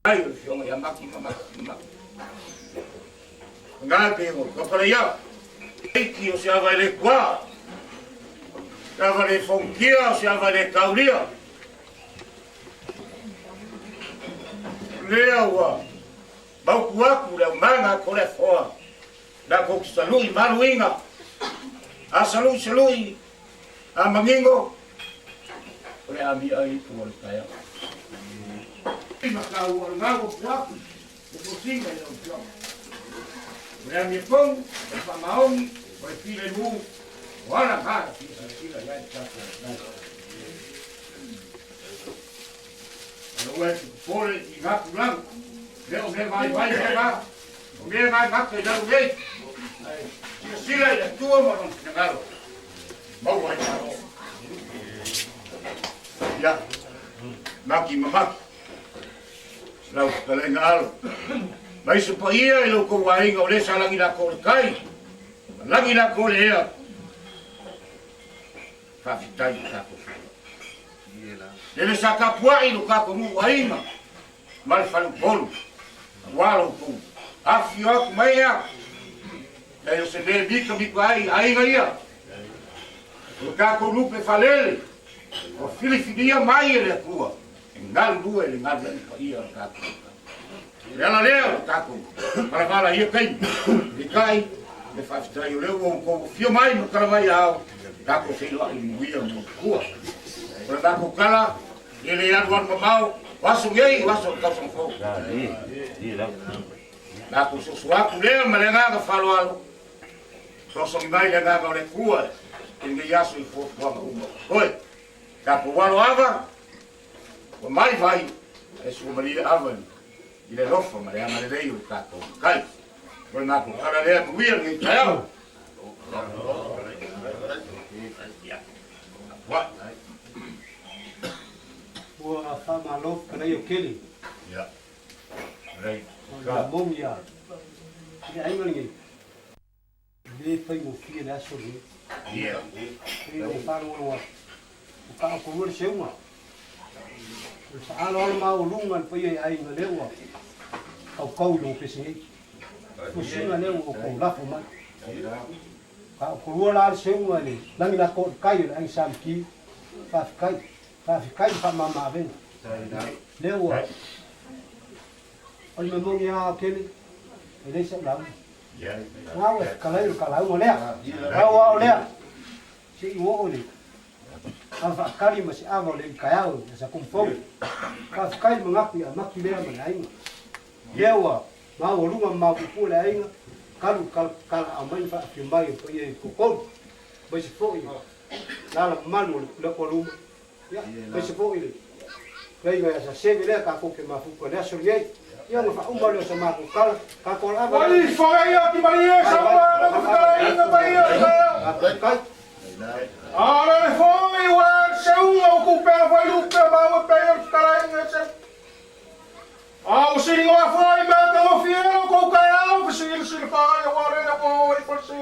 Ai, o fionga ia maki. Ngā pengo, kapara ia. Eiki o se awa ele kua. Se awa le fonkia, se awa le kauria. Lea ua. Mauku aku leo manga ko le foa. Da ko salui maruinga. A salui. A mangingo. Ole ami ai ko le kaya. Maka ua ngago kuaku. Ko singa i au pio. Ole ami pong, e whamaongi, o e pile mu. Wala kaa sila ia i tako. Ano ue tu pole i ngaku langu. Leo me vai hega. O me vai ngaka i langu ei. Sila i a tua maron ki ngaro. Mau vai ngaro. Ia. Maki mamaki. Lau kalai ngaro. Mai se pa ia i loko wainga o le sa langi la kore kai. Langi la kore ea. Whawhitai kako. Lele sa ka puai no kako mu wainga. Male whalu polu. Walo pu. Afi aku mai ea. Lele se le bika ai ainga ia. O kako lupe falele. O filifinia mai ele kua. Ngalu dua ele ngada i pa ia o kako. Ela leo kako. Para ia kai. Ikai. Me whawhitai o leo o ko fio mai no karawai au. Kako whiloa i muia mo kua. Ora kako kala. Ele ia ruan mamau. Waso ngei, waso kausang fo. Kako susuaku leo ma le ngaga whaloalo. Toso i mai le ngaga o le kua. Inge yaso i fo wanga uma. Koe. Kako walo ava. O mai vai. E su malia ava. I le lofa ma le ama le lei o kako. Kai. Koe ngako kala lea muia ngei kaiao. What? Ua whama lof kanei o keli. Yeah. Right. Ka momia. Ia aingalingi. Le whai mo fia le aso le. Yeah. Ia o whāro ua. O ka o korua le seunga. O sa alo mau lunga le whai ai ainga le ua. Au kau lo pesi hei. O singa le ua o kou lafo mai. Ka o korua la le seunga le. Langi la ko kai le ai samki. Whawhikai whamama avena. Leo ua. Oli me mongi a kele. E leisa lau. Ngau e kalairu kalau o lea. Ngau a o lea. Se i uo o le. A whakari ma se awa o le i kaiau. E sa kumfou. Whawhikai mangaku i a maki lea ma le ainga. Leo ua. Mau o lunga mau kupu le ainga. Kalu kala a mai whaafio mai o i e kokolu. Mai se fo i. Lala manu o le koluma. Ya, mai se fo i le. Kai ga sa seve le ka ko ke mafuko le aso ye. Ia ma fa umba le sa ma ko kala ka ko la. Wali fa ia ki mai e sa ma ko ka ina mai e. Kai. Ala le fo i wa se u o ku pe fa lu pe ma o pe ka ina se. Au si ngo fa i ma ka o fiero ko ka au si fa ia wa le ko i por si.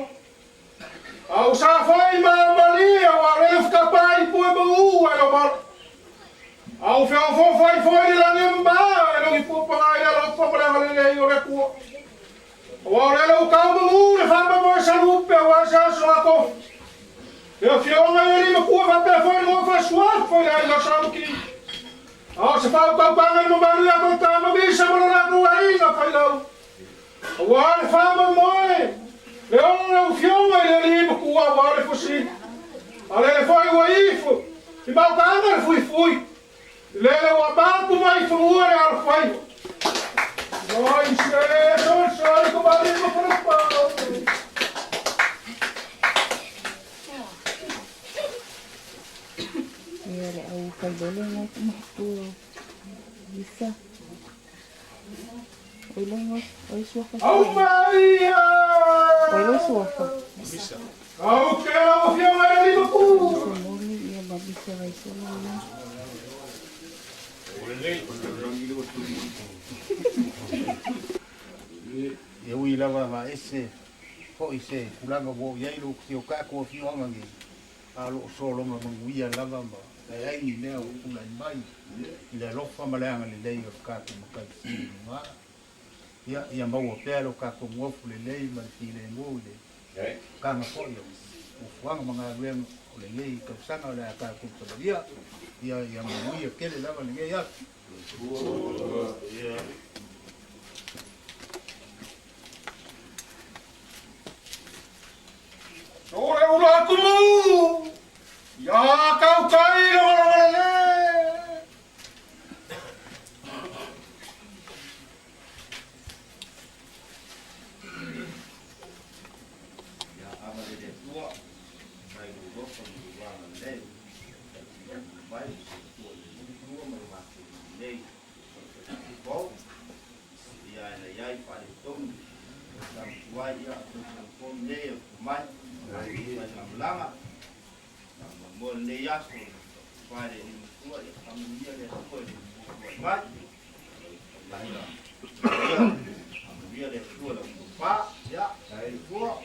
Au sa fa i ma malia wa le fka pai pu e bu e lo mar. Au feo fo fai foi la nimba, e non pu pagai la roba para le o le cu. O le lo ka mu le fa mo salupe wa sa so ko. E fio nga le mo ku fa pe foi mo fa suar foi la sa ki. Au se fa ka pa no ma la mo ta mo bi sa mo la ku ai na fa lo. O le fa mo le o fio nga le mo ku wa le fo si. Ale foi o ifo. E ba ka na fui. Lele o abato mai fuori al fai. Noi se sono come arrivo per il palo. Ia le au kaibole ngai mahapua. Bisa. Oi lengo, oi suafa. Au Maria! Oi suafa. Bisa. Au que o fio mai arrivo cu. Mori ia babisa vai solo. E ui lava va ese. Ho ese kulanga wo yai lo ki o ka ko fi o ngi. alo solonga manguia lava ma e ai ni leo kula mai i le lofa maleanga le lei o kaku makai sili ma ia mau pe lo kaku ngofu le lei ma le ngo le kanga fo o fuanga manga luen o le lei ka sanga le kaku tabaria ia manguia kele lava le ngai ya ora ora kumu ya kau kai ora le ya amare de tua mai do go con do wa le vai tua le tua mai ma le ko ya ya pa de tom sam tua ya ko le mai lama mo le ya so pare ni tua ya familia de tua de mai familia de tua la pa ya sai tua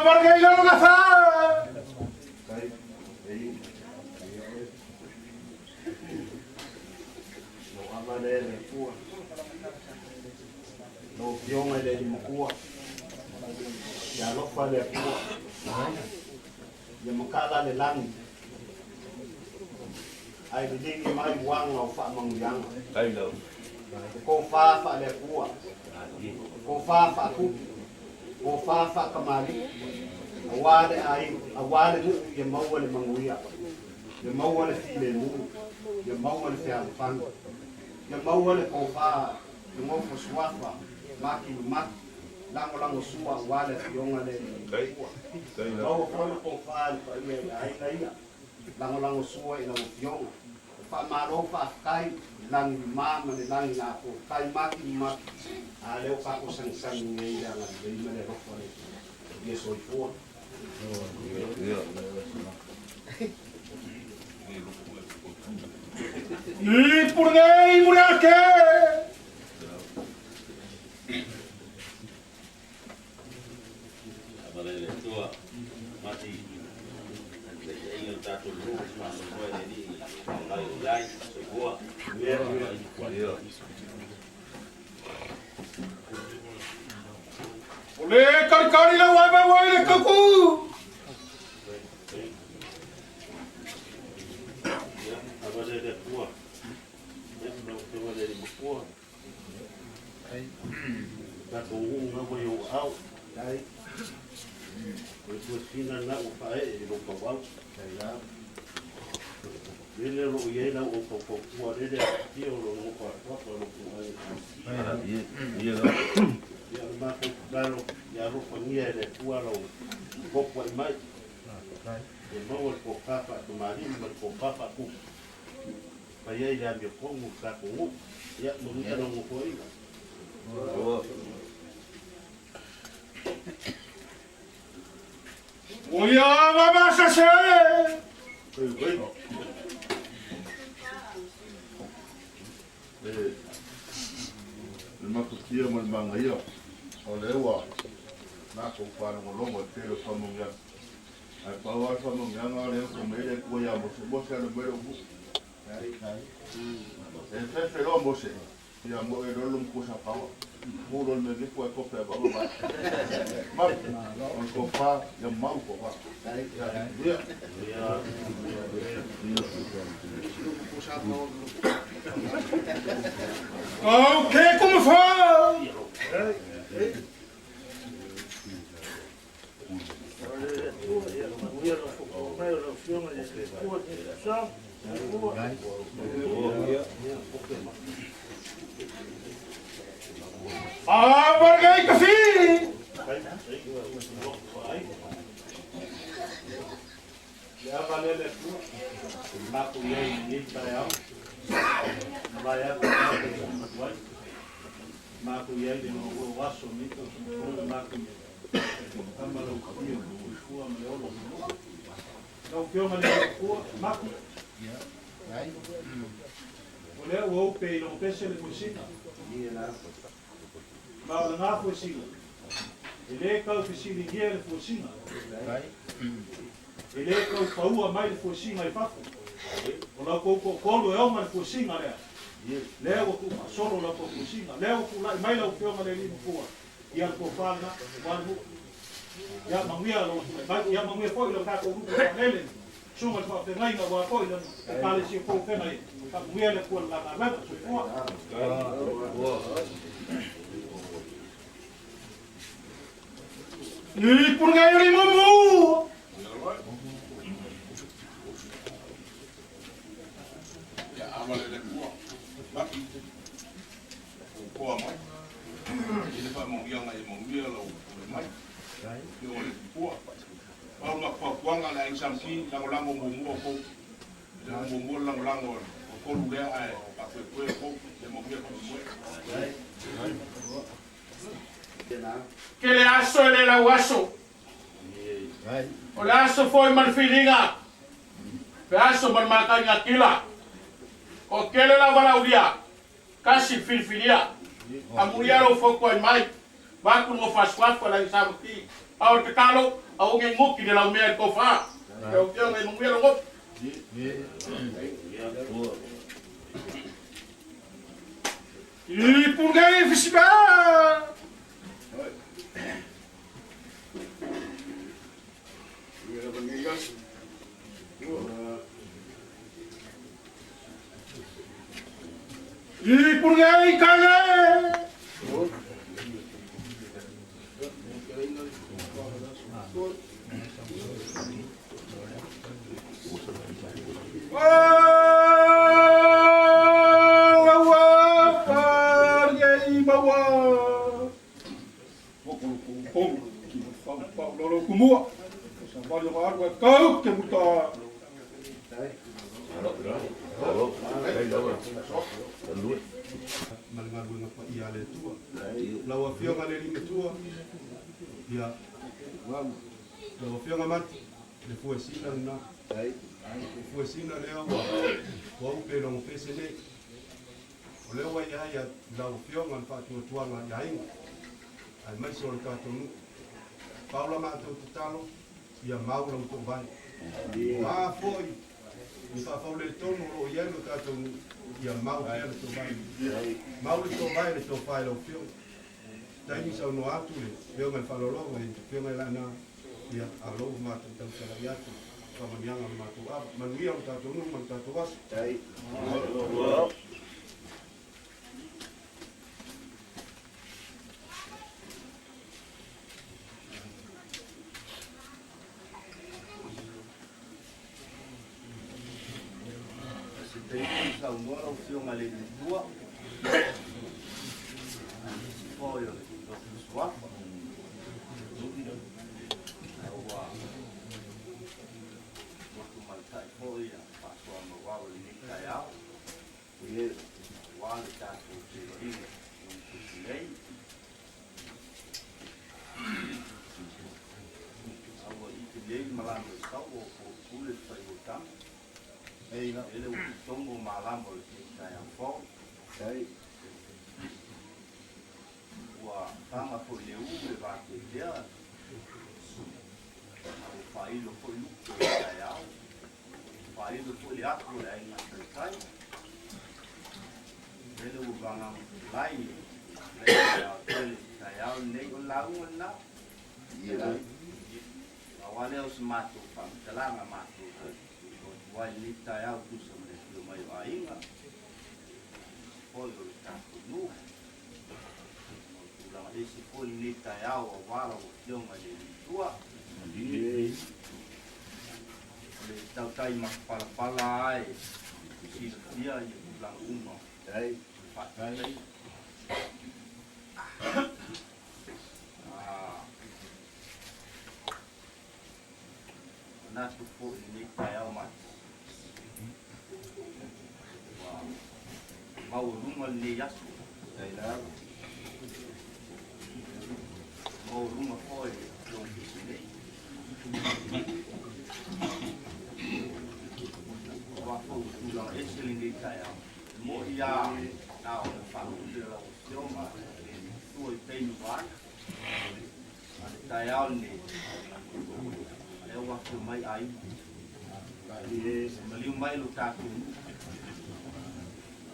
barangay lang nga fa. No piong ai le mukua. Ya lo fa le pua. Ya makala le lang. Ai di ni mai wang lo fa mang yang. Kai lo. Ko fa le pua. Ko fa ku. Ko fa kamari. Awale mu ya mau le manguia. Ya mau le file mu. Ya mau le fa fan. Ya mau le ko fa. Ngo fo swafa. Maki mak lango sua wale yonga le Kai lo. mau ko fa pa ai ai lango sua ina yonga fa maro fa kai lang mama le lang na ko kai maki mak ale ka ko sang sang ngai lang le mele ro ko le yeso fo Ni purnei mulake. Abalele tua mati. Ia tato lu mas mo ni lai sebuah. Ia. Boleh kali-kali lah wai le kaku. Abalele tua. Ia no tua le tua. Tato unga mo yo au. dai Ko sina na o pae e lo pau. Ele lo ye na o ko ko ele ti o lo ko ko lo ko ai. Ia ya ma ko dalo ya ro ko ni ele tua lo ko ko mai. E mo ko papa to mari mo ko papa ku. Pa ye ya mi ko mu ka ko. Ya mo ni no mo ko ina. Oya mama sase. Le makutia mo le mangaia. O le ua. Na ko whāna mo longo te lo whamunga. Ai paua whamunga ngā leo ko mele kua ia mo se mose ana mele upu. E whewhe roa mo se. Ia mo e rolo mkusa paua. Muro me ke kua kope a baba mai. Mau. On ko wha, ia mau ko wha. Ia. Okay, como fa? Ah, barangay kasi. ya valele ku ma ku ye ni ta ya ma ya ma ku ye de no waso ni to ma ku kama lo ku yo ku ma lo no ku ma le ku ma ku ole o pe no pe se le kusina ni na ma la na kusina ele ka kusina ni ele kusina ele ka paua mai le kusina i fafu ola ko ko e o mai kusina le leo ku solo la kusina leo ku la mai la ku ma le ni ku ia ko fala wanu ya mamia lo ya mamia foi lo ka ko ku lele suma fa te ngai na wa ko ile ka le si ko fe nai ka mamia le ku la na so ko ni por ngai ri mamu Ya amalele kua. Baki. Kua mai. Ele fa mo ia ngai mo mia lo mai. Yo le kua. Au ma fa kuanga la examki lango mo mo ko. Le mo lango ko lu le ai pa ko ko le mo mia ko mo. que le aso ele la waso o le aso foi mal filinga pe aso mal makanga kila o kele la bala ulia kasi filfilia amuria lo foko mai va ku no faswa ko la isabuti Au te talo, au ngai ngoki de lau mea ko fa. Au te ngai mungwe lo ngop. I pungai fisiba. I pungai kaya. Kumua, sampai yang ada kau kemuta. Malingalu ngapa ia le tua. Lawa fio ngale linga tua. Ia. Lawa fio ngamati. Le fue sina na. Le fue sina leo. Wa upe no pese ne. Leo wa ia lawa fio ngan fa tua ngan yain. Ai mai so ka tonu. Paula matou te talo, ia maula uto vai. Maa foi, ni whawhaule tonu ro ia no tātou ia maula ia no tō vai. Maula tō vai le tō whae lau whio. Taini sau no atu le, leo ngai whalolonga i te whio ngai lana ia alo matou tau sara i atu. Whamanianga matou ava. Manuia o tātou nu, manu tātou wasu. Sau ngora o fio ngale ni tua. Foi o swap. Awa. Waktu maltai foi a pasua no wao ni kaya. Ye wale tatu ni nei. Awa i nei malango sau o pule sai o tam. Ele tongo malambo le fo. Wa tanga fo le u va te dia. O failo fo lu ya. Failo fo le aku le ai na tai. Ele u vanga lai. Le ya ne o la u na. Ia. Awale o smato pa talanga mato. Wai lita au tu sa me fio mai ainga. Foi o tato nu. Ula ese foi lita au wala o fio mai tua. Le tau tai ma pala ai. Si dia i ula uma. Ai, fatai. Nato foi lita au mai. Mau rumah le yasu, dah. Mau rumah koi, dong di sini. Waktu pulang esling di saya, mau ia tahu fahu dia lalu siapa, tuai penuan, saya ni, lewat rumah air, melium mai luka tu.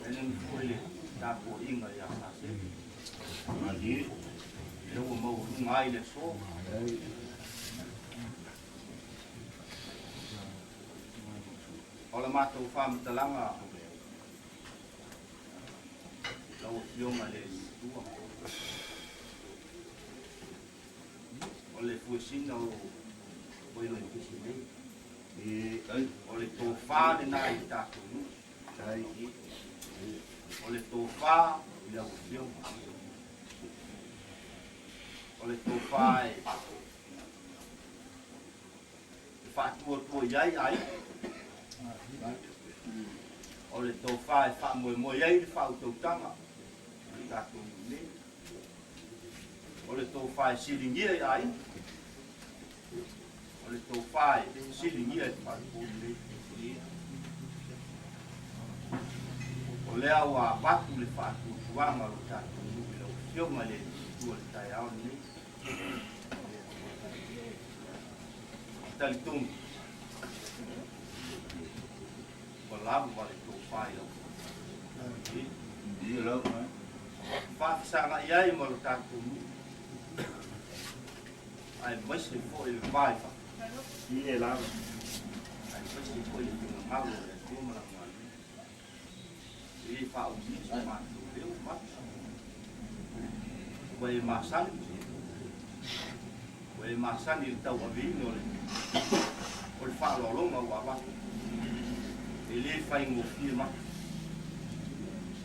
Ini boleh tak boleh ingat yang nasi. Mandi, lewat mau ngai le so. Kalau matu faham telanga, lewat siang ada dua. Oleh fusin atau boleh fusin ni. Oleh tofa dengan kita tu. Oleh tofa dia usiu. Oleh tofa tua yai ai. Oleh tofa mo yai fa utanga. Kita tu ni. Oleh tofa silingi ai. Oleh tofa silingi ai fa ni. Oleh awak batu le fatu tuang malu tak tunggu bila usiu malay tuan tayau ni. talitung. Walau wale tu fai lo. Dia lo. Fa sanga iai mo lo tatu. Ai mesti foi il vai fa. Dia lá. Ai mesti foi il mau le tu ma la ma. Ini fa o ni ma tu deu ma. Vai masan. Vai masan il tau avino le. O fa lo longa wa wa. Ele fai mo firma.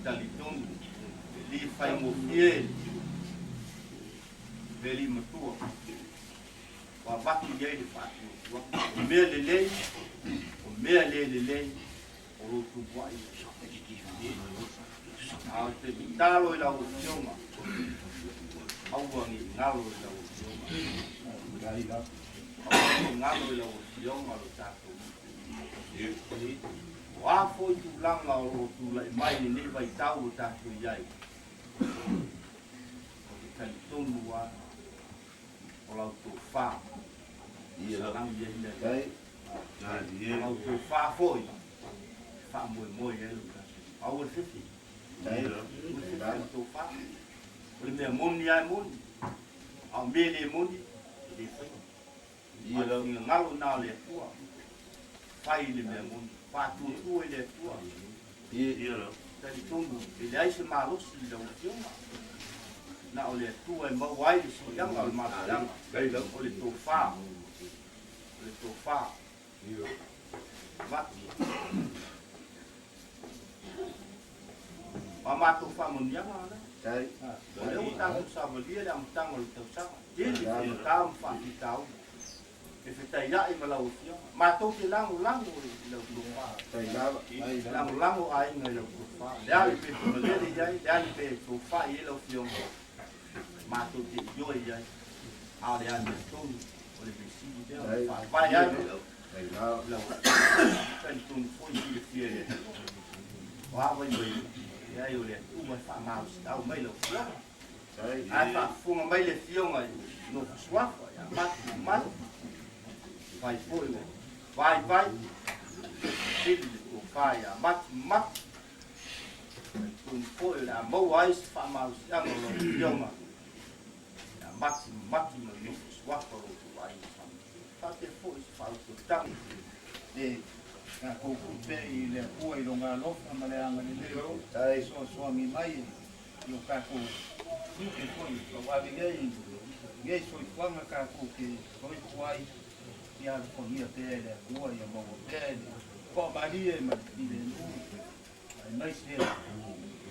Talitung. Ele fai mo fiel. Veli matua. Wa batu ye de fatu. O me lele. O me lele. O rotu boai. A te talo ila o tioma. Au wangi ngalo ila o tioma. Au ngalo ila o tioma lo tato. Wa foi tu langa o rotu la mai ni vai tau o tato iai. O te talitonu wa o lau tō whā. Ia lang ia hina iai. O lau tō whā foi. Whā moe moe e luka. Au e whiwhi. O tō whā. O le mea moni ai moni. Au mele moni. E le whi. Ia lau inga ngalo nā le atua. Whai le mea moni. Whā tū e le atua. Ia lau. Tani tongu. E le aise mā rosi le lau tionga. Na o le tua e mau ai le sianga o le mātanga. O le tō whā. O le tō whā. Mati. Ma mātou whā monianga ana. O le o tāku sāwalia le amutanga o le tau sanga. Tēne e tāmu whā ki tāu. E whetai lai ma lau tionga. Mātou te lango lango o le lau tō whā. Lango lango a inga i lau tō whā. Le ali pe tō lele iai. Le ali pe tō whā i e lau tionga. Mātou te ioi iai, a le ane tonu, o le besini deo, whai ane, lau, tani tonu foi ki le fia le, o hawa i wei, iai o le atu mai wha mau si tau mai lau fia, ai wha funga mai le fionga no fuswafa, ia matu, whai foi le, vai, sili le tō whai a matu, tonu foi le a mau ais wha mau si anga o le fionga, mati ma no swapa o tu ai fa te foi fa o tang e ka ko pe i le ua i longa lofa ma le anga le leo tai so mi mai yo ka ko ni ke foi o wa vi ngai so i kwanga ka ko ke ko i kwai ia ko ni te le ua i mo te ko ba ni e ma i le nu ai mai se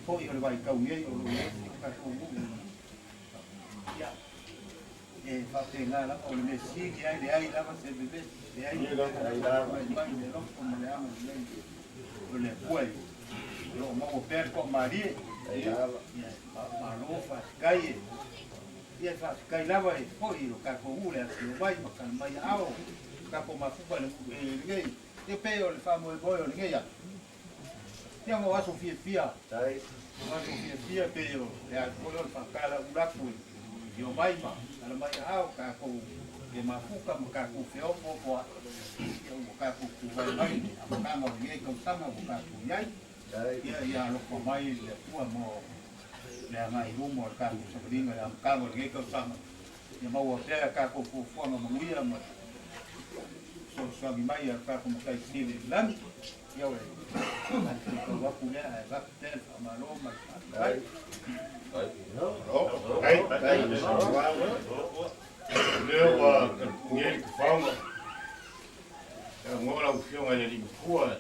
ko i le vai ka ngai o lo ka ko mu ia e fate ngala o le mesi ki ai le ai lava se bebe le ai lava mai le ro como le amo le puoi lo mo per con mari ma lo fa calle e fa kai lava e poi lo ca con ule a lo vai ma kan mai ao ca con ma fuba le ngai e peo le famo e boio ngai ya siamo a sofia fia dai ma sofia fia peo e a color fa cala ulaku yo mai ma ala mai au ka ko e mafuka mo ka ku feo po po yo ka ku vai mai ka mo nge ko sama mo ka ku yai ia lo ko mai le tua mo le mai rumo ka ku so ringa am ka mo nge ko sama ia mau pe ka ku fu fu mo muia mo so mi mai ka ku mo kai sile lan yo e ko wa ku le va te ma lo ma ai Leo ngeli kufanga. Ngora ufionga ni limkua.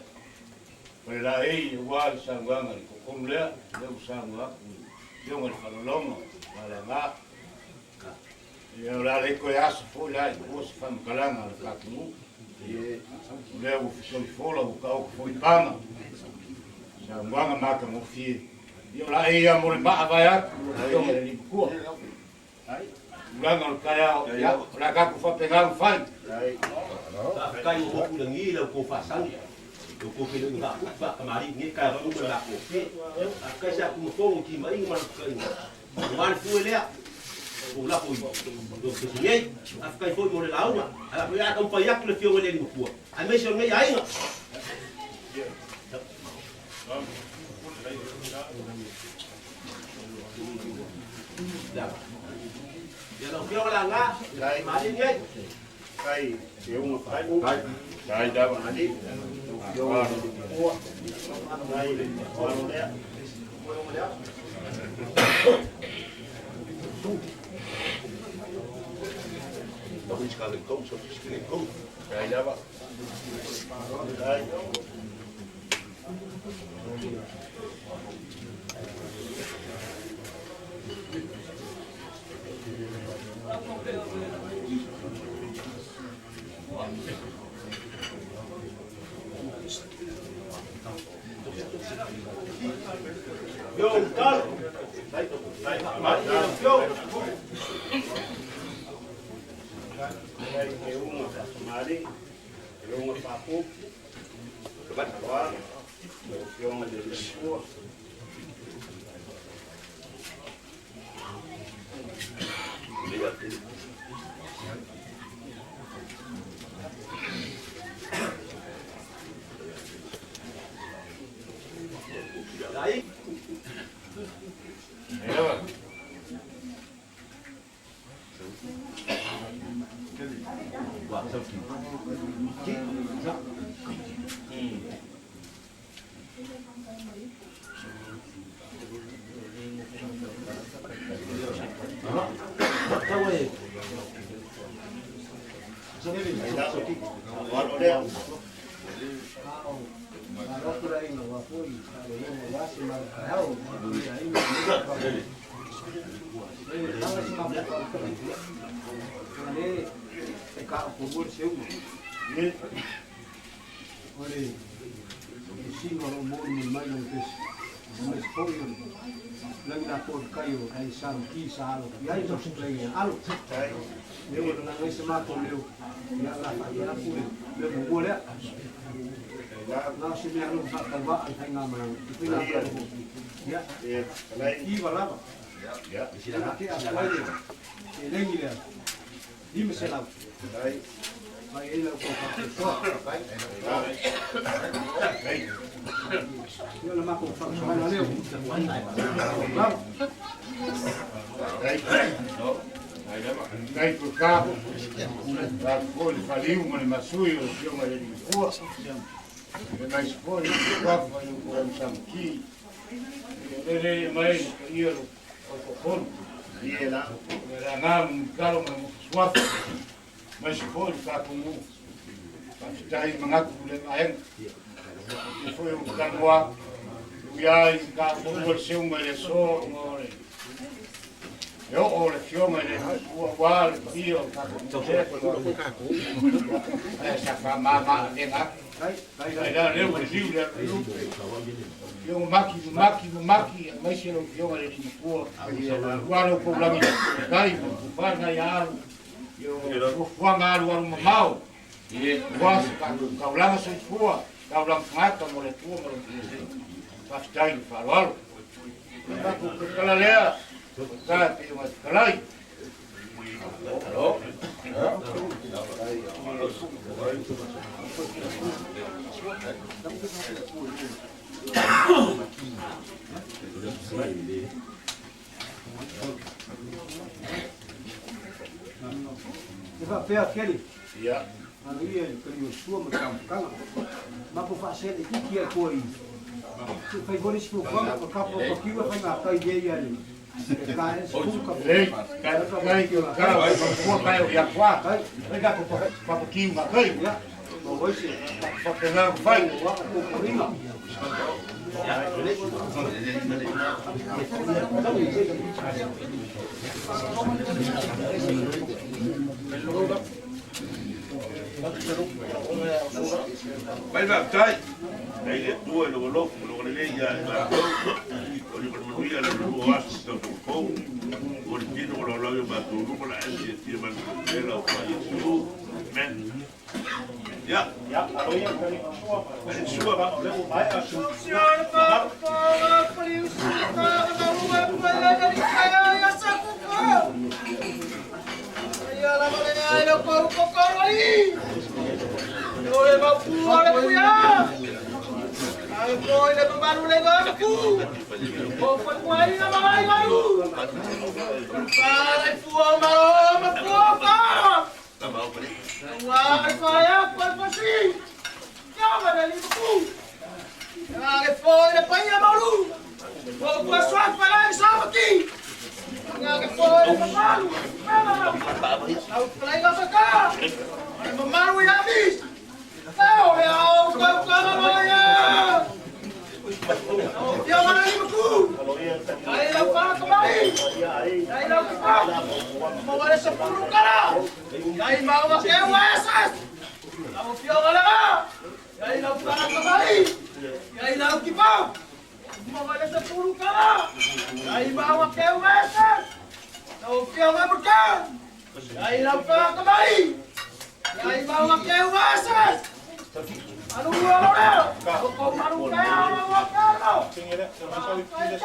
Kwa la ei wa sanganga ni kokomlea, leo sangwa. Fionga ni falolonga, wala nga. Leo la leko ya sofo la ko se fam kalanga la kaku. Leo ufisioni fola ukao foi panga. Sanganga maka mo fie. Yo la ei amore ba avaya, fionga ni limkua. Langa kaya ya la ka ku fa penga fai kai o ku ngi le ko fa sang o ko ke ngi fa mari ngi ka ro ko la ko ke ka sa ku fo ki mai ma ka man fu le o la foi do se ngai a kai foi mo le launa a ya ka pa yak le fio le ni pu a me se ngai ai no ya no fio la nga ma ni ngai Kai, eu não faço. Kai, dá uma ali. Eu não vou. Kai, vamos lá. Não vou escalar como, só escrever como. Kai, dá uma. Kai. Yo, tal. Sai, mas yo. Eu não faço mari. Eu não faço. Vai agora. Eu não deixo. Daí. Dai col capo, poi faliu, ma le massui, lo fiume le di fuoco, e mai spori, qua fai un po' di samchi, e mai io lo con, e la nam calo ma suato, mai spori fa con un, fa dai mangaku le maen, e foi un canwa, ia in capo col seu me so, amore. Eu olho filme de uau, io essa fama nenga. Aí dá eu livre, eu maqui, mas se não filme de pô, uau o problema dai, faz na yaro. Eu vou na área um mal. E gosto da ulama só pô, da ulama mata mole pô, faz time farol. Kalau lihat Tapi mas kalai. Halo. Lepas pihak kiri. Ya. Kalau ia kalau suam macam kalau, mampu fasih itu kia koi. Fai boleh sepuluh orang, kapal pakiwa fai ngakai dia ni. Lei, kai que o cara vai para kai o yakwa, kai, pega para pouquinho uma kai, ya. Hoje, para pegar o vai, o corrima. Vai vai, sai. Aí ele tua no louco, no ele já já. Olha para o dia no oásis do fogo. O dia no lá eu bato no para ele tira mas ele o faz isso. Men. Ja, ja, hallo hier, kan ik van Sjoerd wat level bij als je foi le baru le go ku. O foi kwai na mai maru. Para fu ma fu pa. Wa fa ya pa si. Ya va le ku. Ya le foi le pa ya maru. O pa swa para sa aqui. Ya le foi le baru. Au play ga sa ka. Maru ya bis. Não, eu moro ali no cu. Aí eu falo com aí. Aí eu falo. Mau ada 10 kala. Aí mau pakai WhatsApp. Mau fio kala. Aí eu falo com aí. Aí eu que pau. Mau ada 10 kala. Aí mau pakai WhatsApp. Mau fio mereka. Aí eu falo com aí. Aí mau pakai WhatsApp. Ano mo na? Kung ano kaya mo kaya? Tingere, sa sawi pila.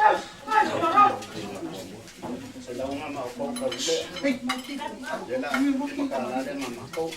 Sa daw nga maupaw ka uli. Dala, makalala mama ko.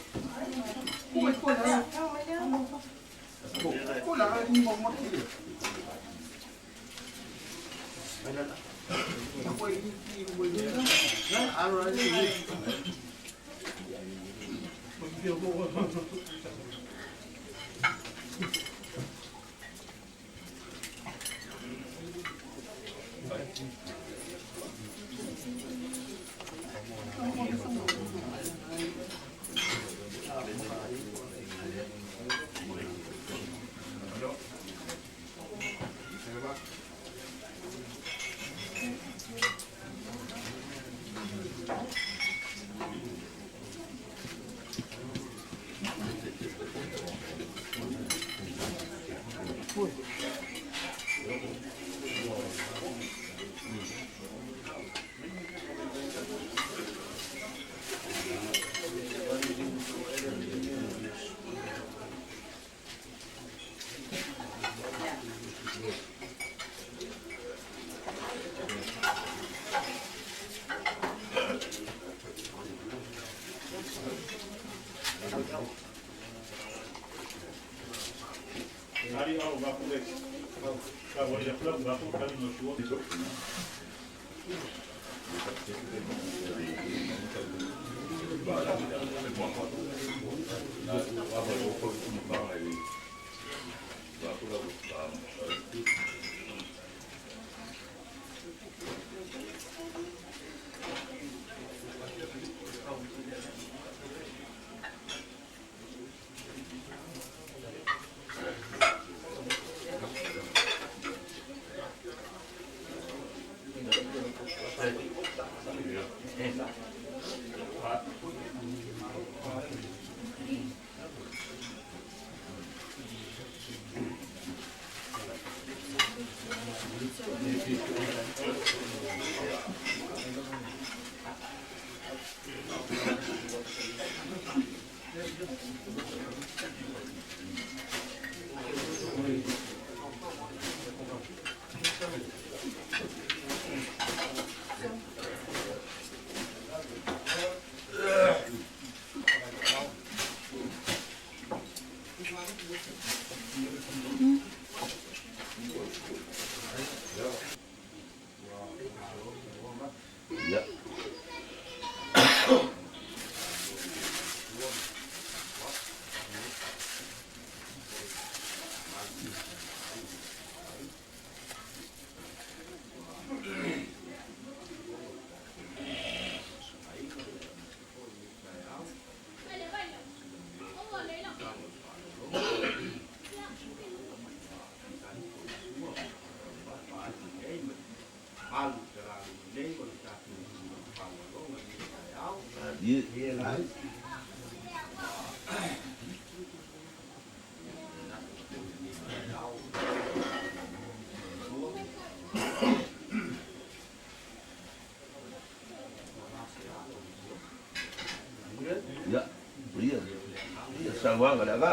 Ari au va pure. Ka voi ya club va pure kali no suo. Ya, iya. Iya, sama enggak ada.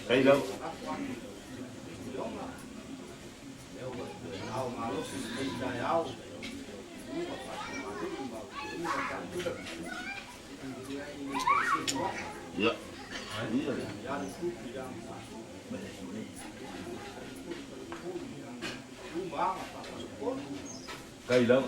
Cái đâu? Dạ. Cây lắm.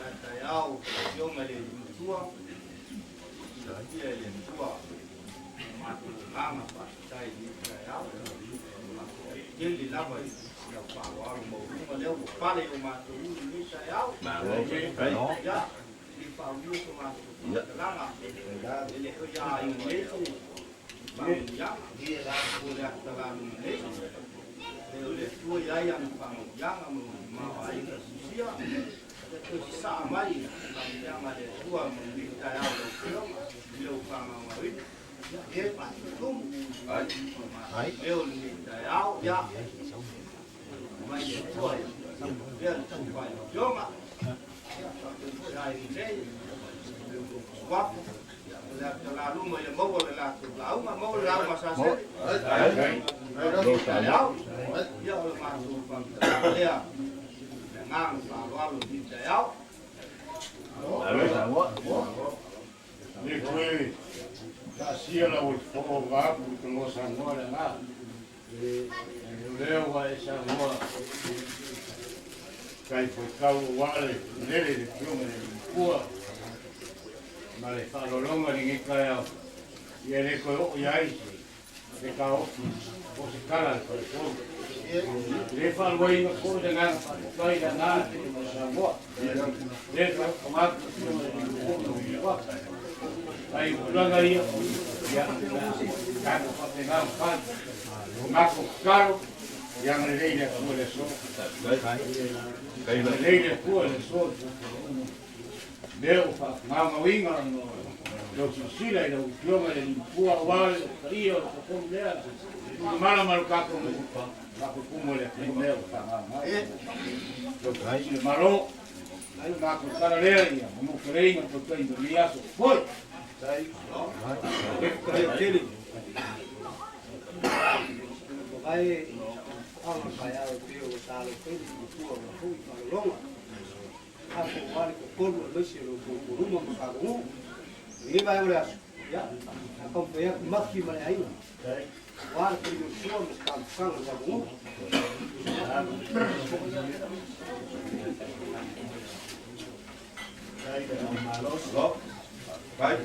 Ni kwe ta sia la o fo va pu ko sa mo la na. Leo wa esa mo. Kai fo ka wale nele de fiume de pua. Ma le fa lo longa ni ka ya. Ye le ko ya i. De ka o se kala ko ko. Le fa lo i ko de na fa ida na sa mo. Le fa ko ma ko ai ulanga ia ya kan patengan pan mako caro ya me leile ku le so kai me leile ku le so deu fa mama winga no lo sila ida ukioma le pua wale io ko lea mala mal ka ko pa ko mo le ku me fa mama lo kai le maro ai mako caro le ia mo creinga ko kai do liaso foi Vai.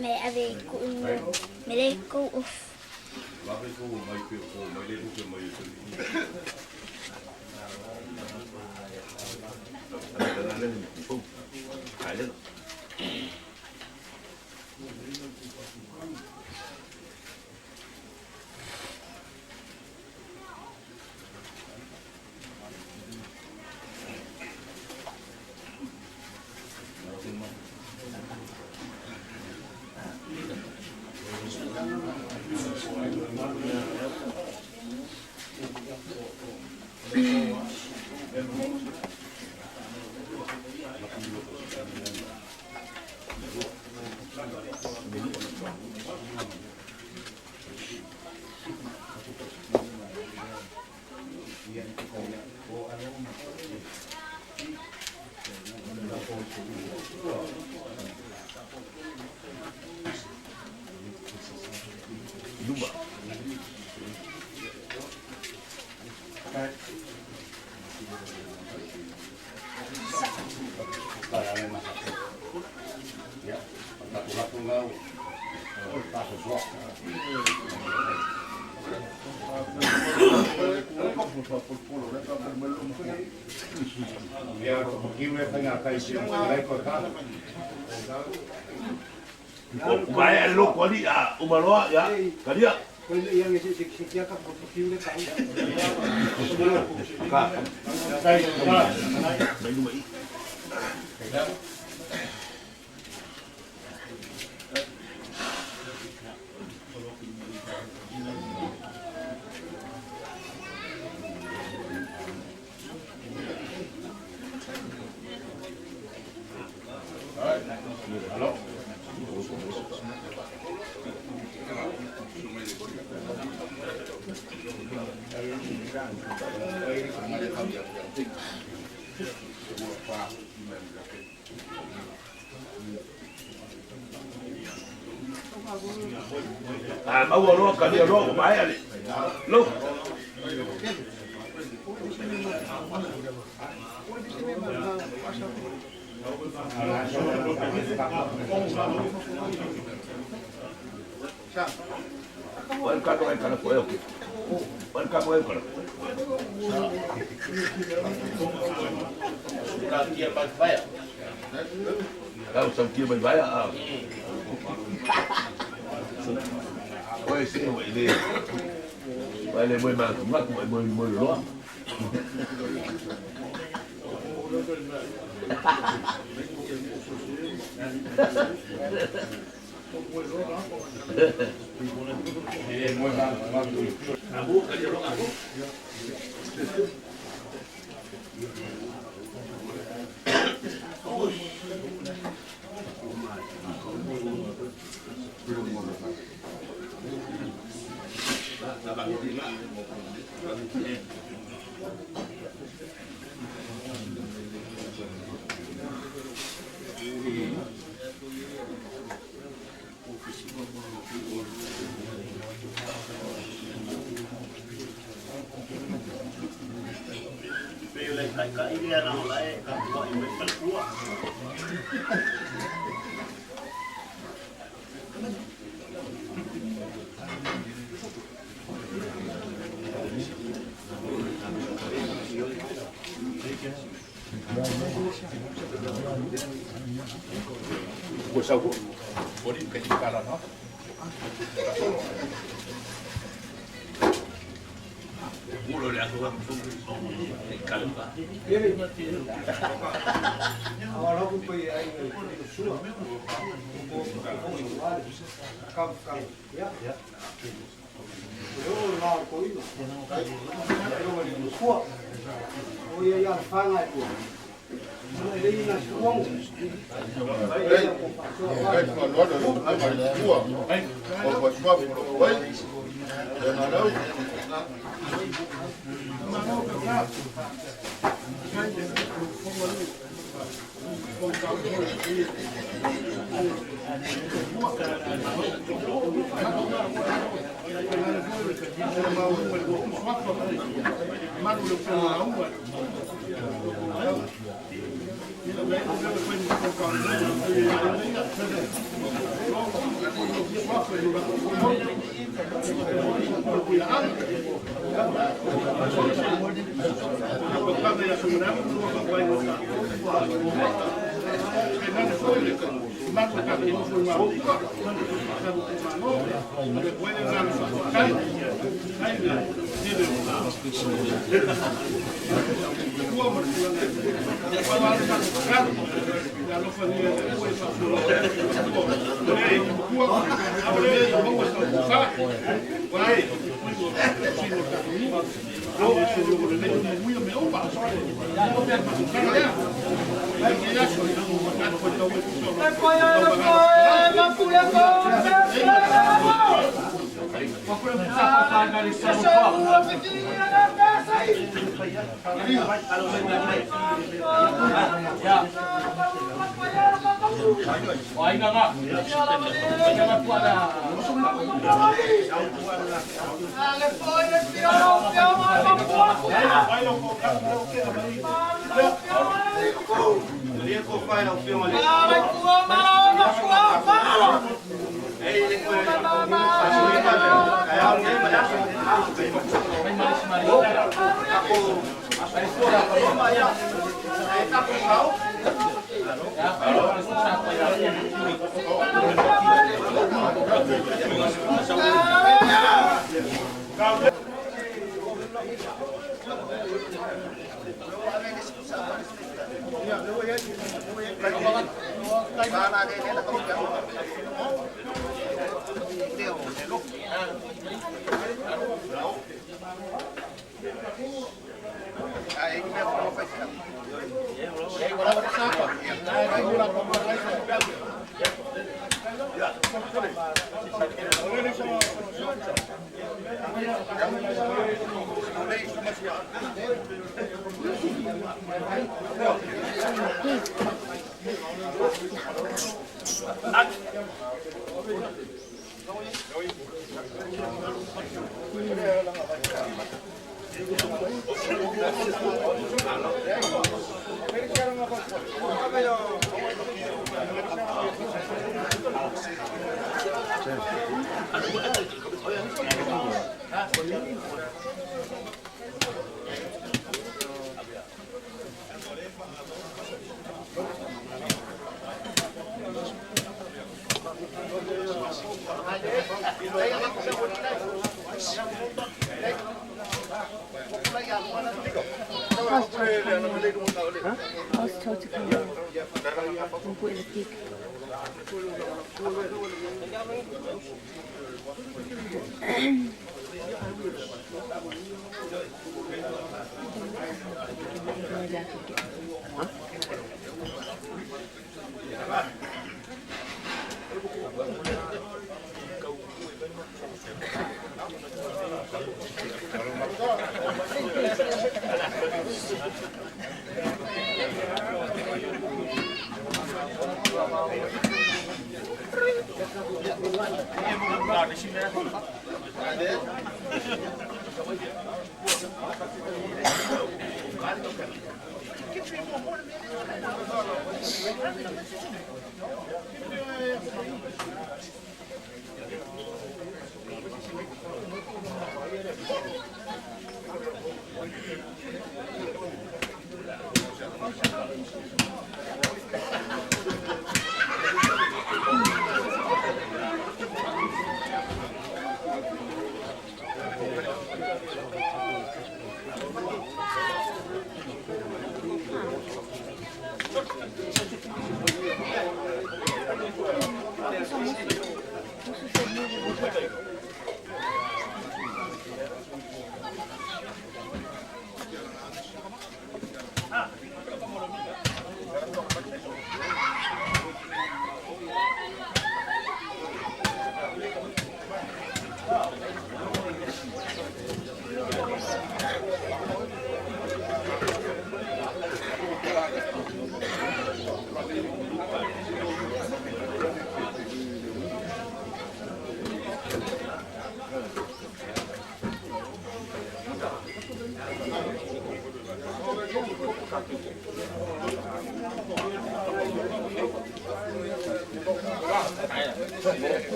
Mẹ về cụ mẹ đây cụ Vai lo quali a uma loa ya. Kadia. Yang si kia ka kiu le kai. Ka. Kai ka. Mai nu mai. À bao giờ luôn, cần điều luôn của máy à lúc. Bueno, carro es cara fue, bueno, carro es cara. Đâu xong kia mình vái à? Ôi xin vậy đi. Vậy là 10 mà cũng mất 10 đó. Của sâu của đi cái gì cả là nó mua rồi là không cả luôn cả Agora eu fui aí no sul, campo, eu lá o coelho, eu ali no sul, eu ia já fanga aí, ele na sul, Cái mà nó được nó phải cua, còn còn qua một quấy, để nó đâu.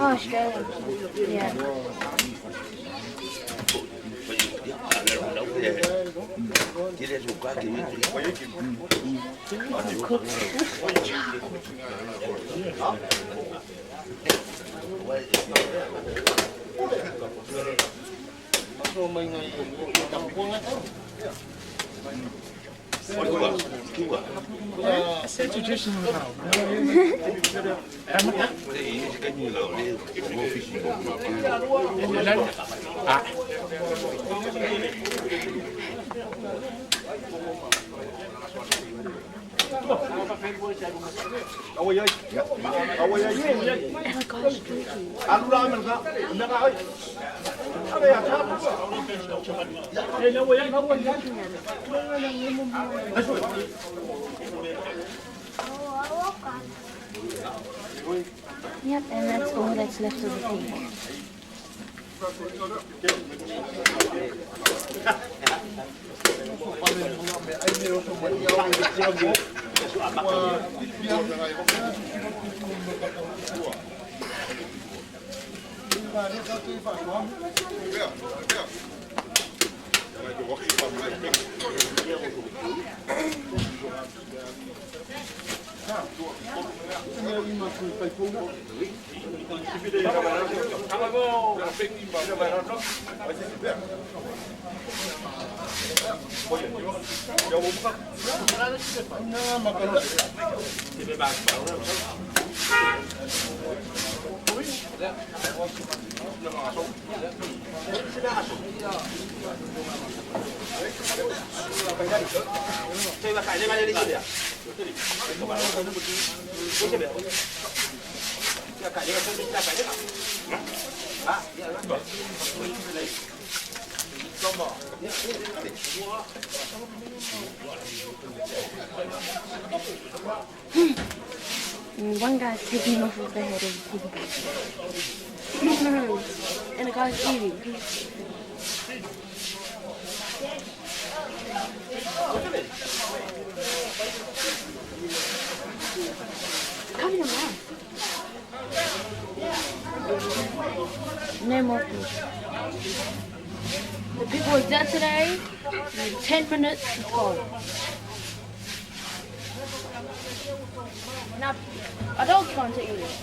Oh, Australia. Yeah. C'est traditional now. Yep, and that's all that's left of the pig. And one guy's taking off of the head of the pig. And the guy's eating. Cover your mouth. No more pig. The pig was dead today. In 10 minutes, it's gone. Now, a dog's going to eat it.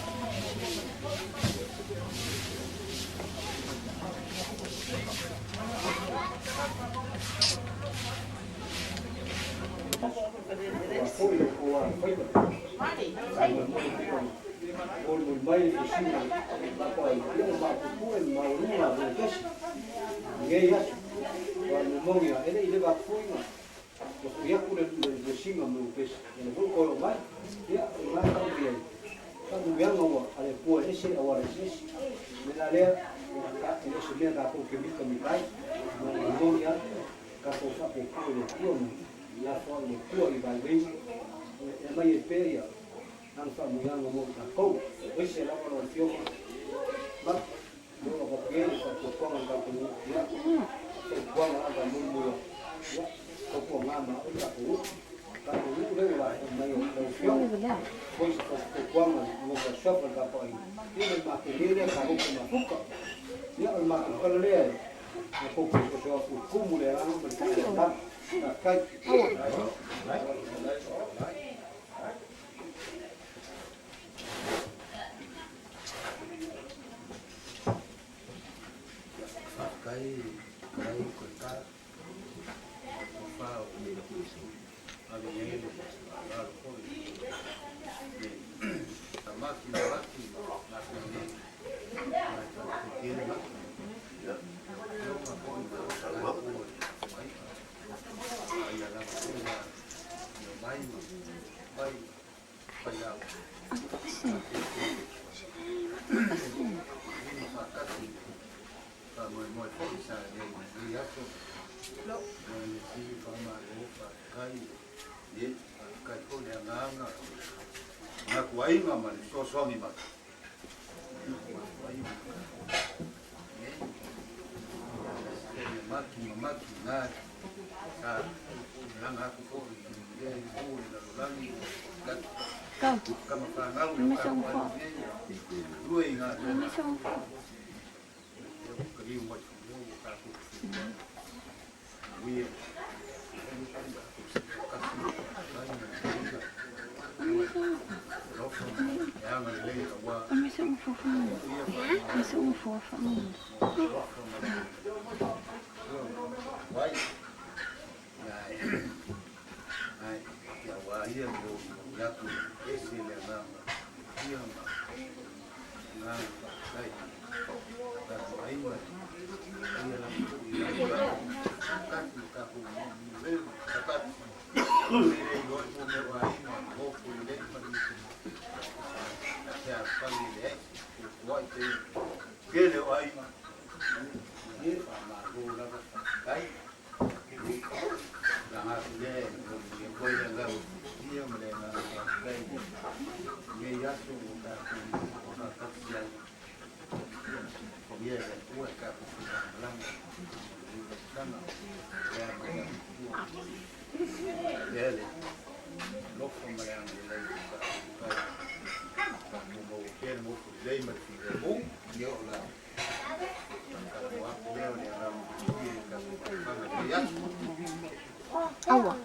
Aua.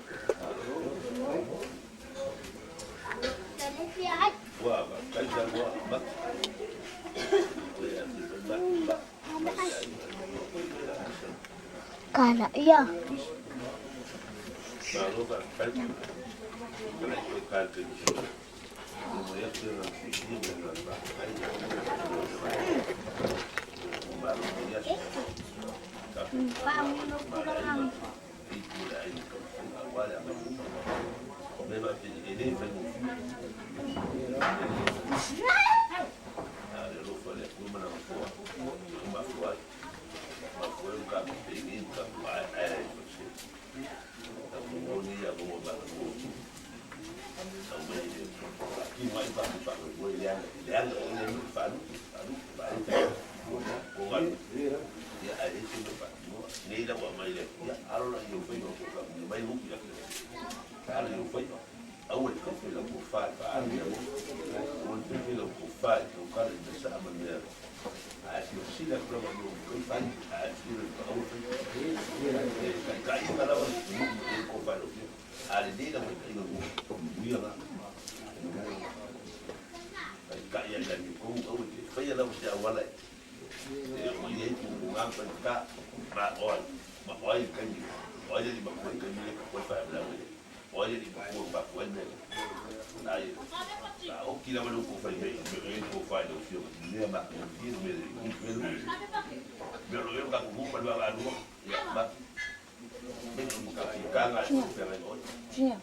Kala iya. Sim.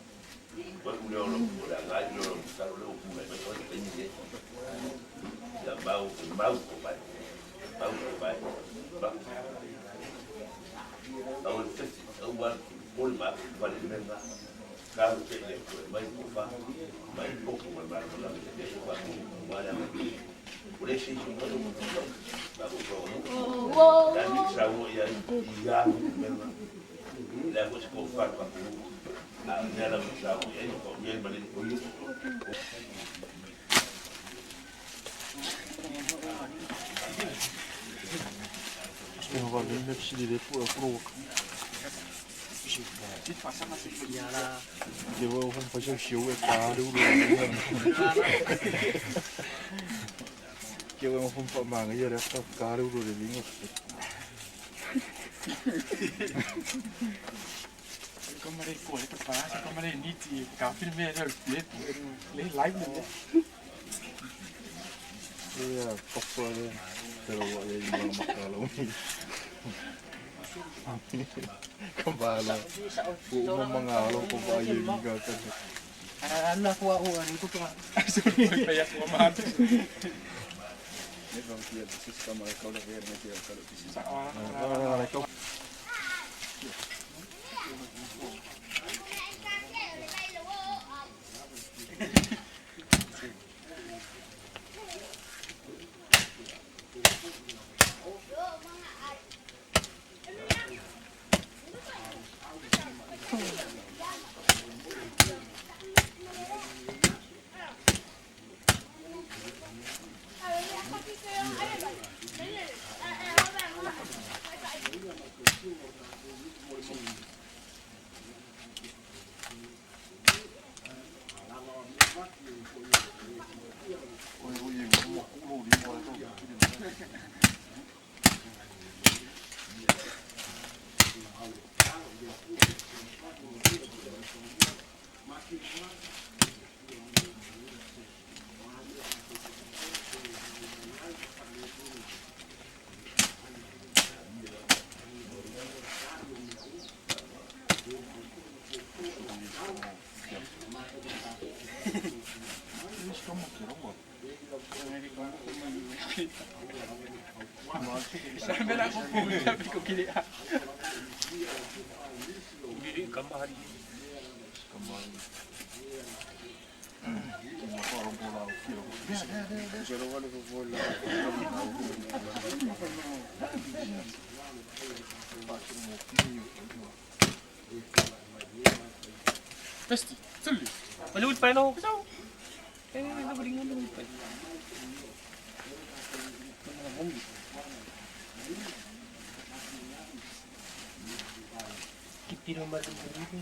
On va venir même s'il est pour la provoque. Je vois on fait un show et pas de que on fait pas mal, il y a resta caro de vinho. Come le cuore preparate, come le inizi, capi il meno, le live. Iya, pokoknya kalau ya jual makalau kembali mau mengalau kembali juga kan Anak wa itu tuh sudah kayak kuamat. ini bang dia sistem mereka udah biar dia kalau bisa mereka Sampai aku pun tapi kok gini. Gini kembali. kembali. Orang pulau Pasti, tuli. Maluwid pa rin ako kasi ako. Kaya nabaling nga maluwid pa rin. Kiti naman ito po dito.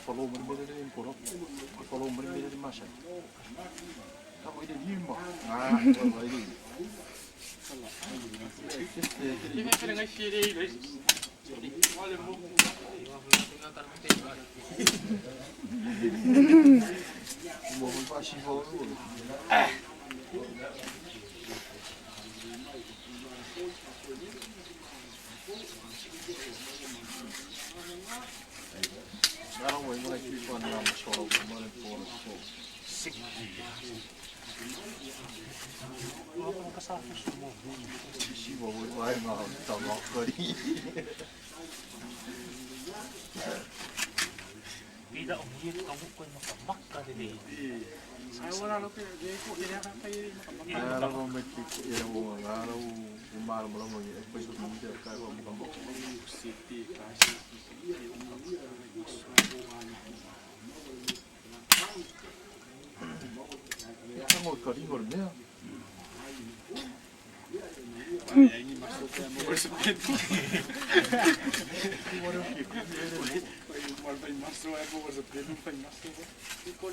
Falou uma primeira de Corop, falou uma primeira de Macha. Tá com ele de irmão. Ah, vai ali. Ini kan dengan siri guys. Oleh mu. Tinggal taruh tempat. Mau pasif dulu. Sekarang mau mulai kita nama soal kemarin polos sik. Apa kesalahan semua? Si bawa bawa mah tolong kali. Tidak umir kamu kau makamak kali ni. Saya wala lo dia ikut dia akan pergi makamak. Kalau mau mati ya mau kalau umar malam mau ya pas itu dia kalau mau kamu City kasih. Kita mau kali gornya. Ini maksudnya mau bersepeda. Mau main masuk aku bersepeda main masuk. Ikut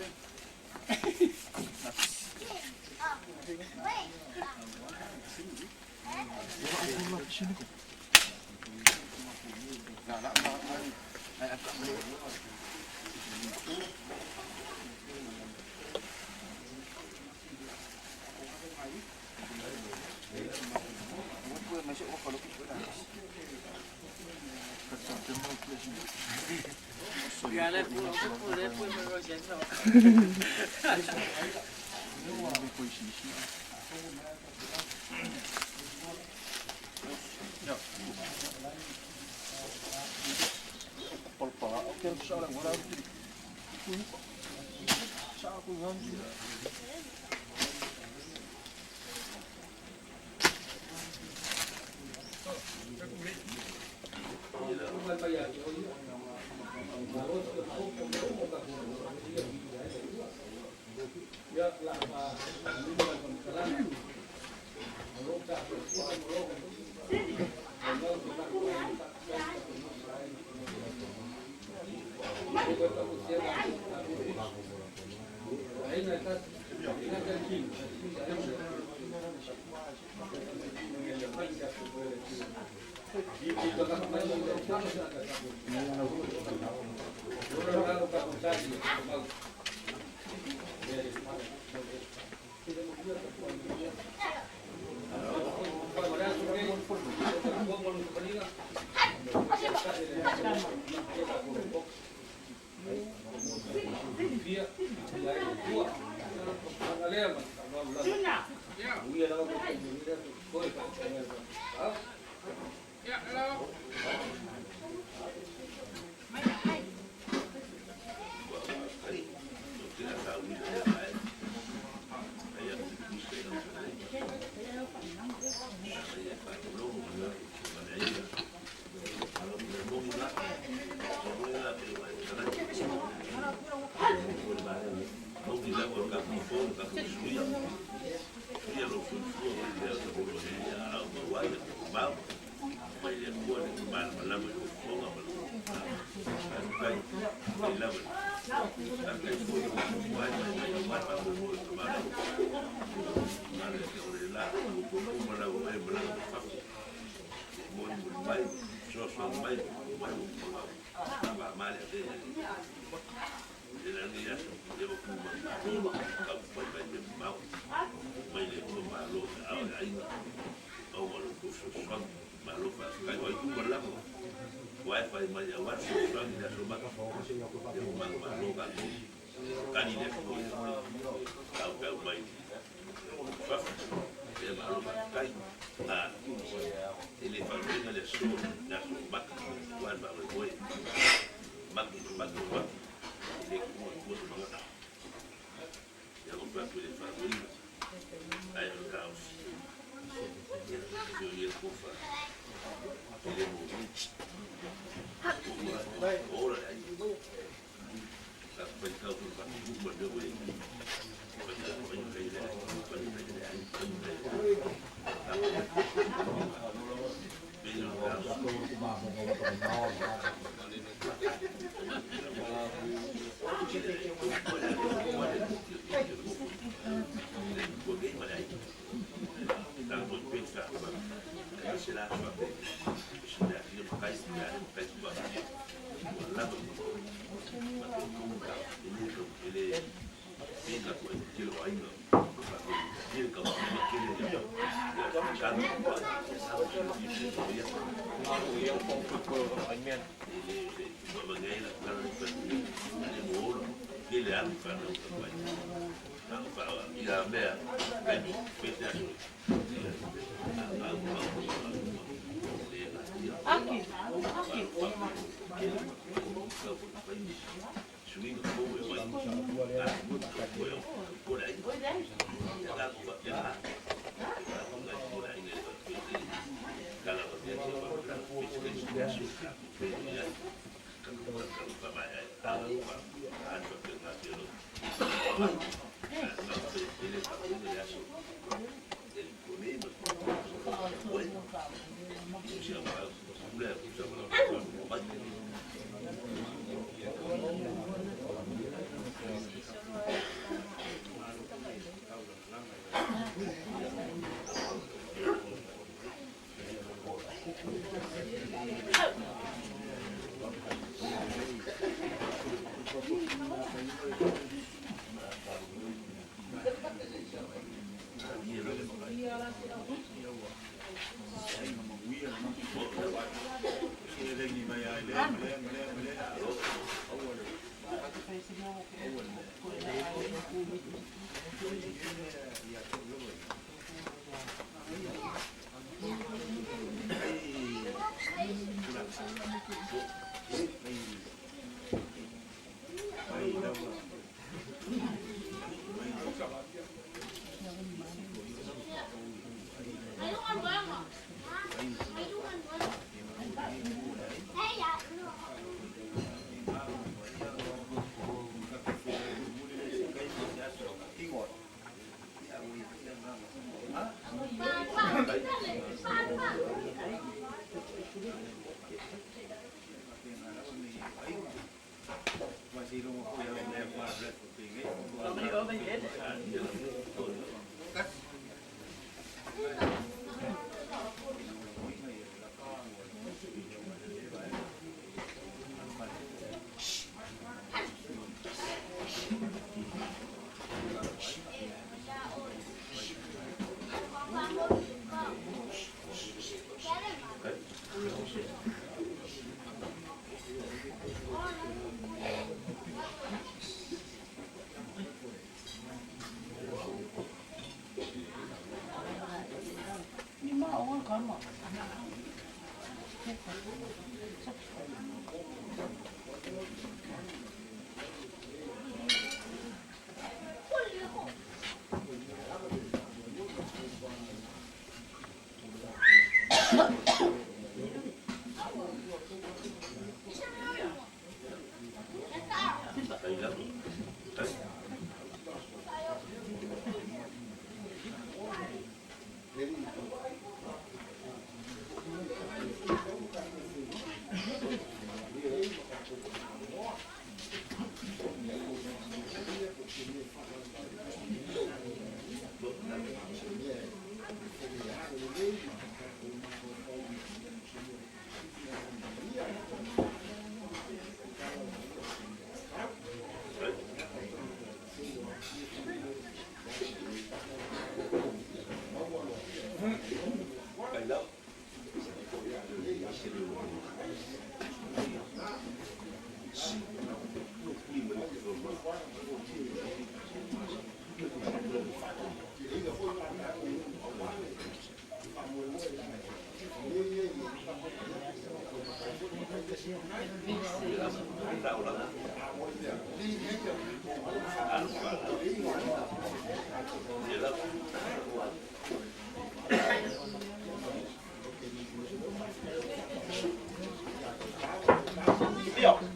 Dio.